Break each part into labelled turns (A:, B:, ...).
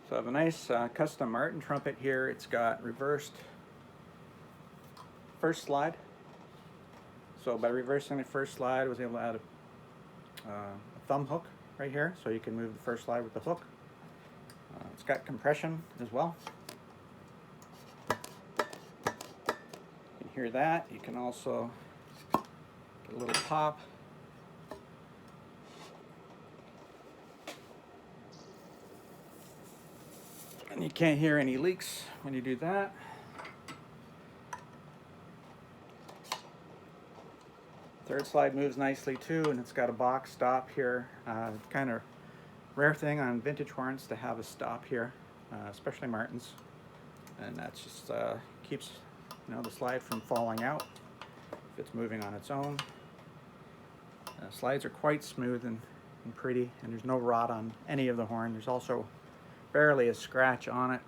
A: So I have a nice custom Martin trumpet here. It's got reversed first slide. So by reversing the first slide, I was able to add a thumb hook right here, so you can move the first slide with the hook. It's got compression as well. You can hear that. You can also get a little pop. And you can't hear any leaks when you do that. Third slide moves nicely too, and it's got a box stop here. Kind of rare thing on vintage horns to have a stop here, especially Martins, and that just keeps the slide from falling out if it's moving on its own. Slides are quite smooth and pretty, and there's no rot on any of the horn. There's also barely a scratch on it.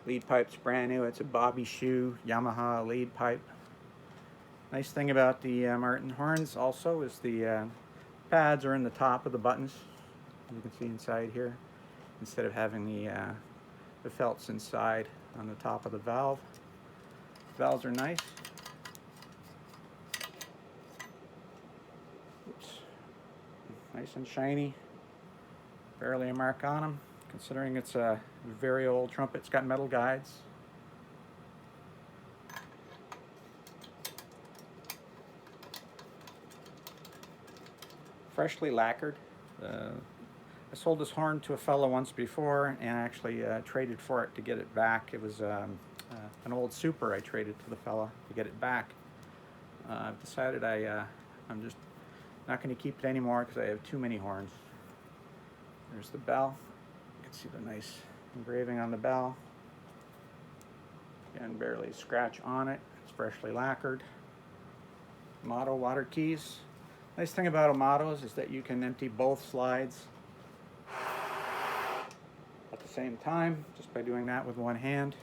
A: Lead pipe's brand new. It's a Bobby Shoe Yamaha lead pipe. Nice thing about the Martin horns also is the pads are in the top of the buttons. You can see inside here, instead of having the felts inside on the top of the valve. Valves are nice. Oops. Nice and shiny. Barely a mark on them, considering it's a very old trumpet. It's got metal guides. Freshly lacquered. I sold this horn to a fellow once before and actually traded for it to get it back. It was an old Super I traded to the fella to get it back. I've decided I'm just not going to keep it anymore because I have too many horns. There's the bell. You can see the nice engraving on the bell. Again, barely a scratch on it. It's freshly lacquered. Motto water keys. Nice thing about Amatos is that you can empty both slides at the same time just by doing that with one hand.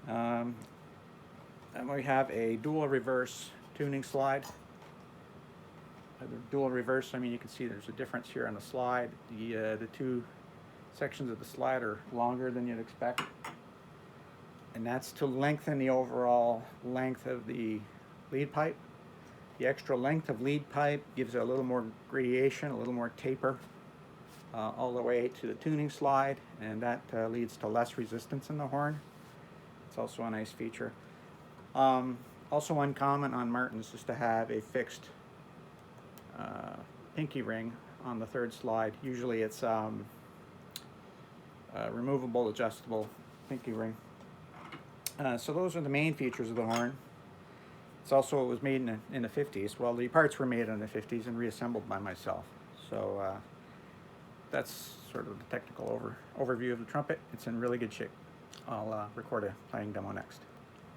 A: And we have a dual reverse tuning slide. The dual reverse, I mean, you can see there's a difference here on the slide. The two sections of the slide are longer than you'd expect, and that's to lengthen the overall length of the lead pipe. The extra length of lead pipe gives it a little more gradation, a little more taper all the way to the tuning slide, and that leads to less resistance in the horn. It's also a nice feature. Also uncommon on Martins is to have a fixed pinky ring on the third slide. Usually it's removable, adjustable pinky ring. So those are the main features of the horn. It's also, it was made in the 50s. Well, the parts were made in the 50s and reassembled by myself. So that's sort of the technical overview of the trumpet. It's in really good shape. I'll record a playing demo next.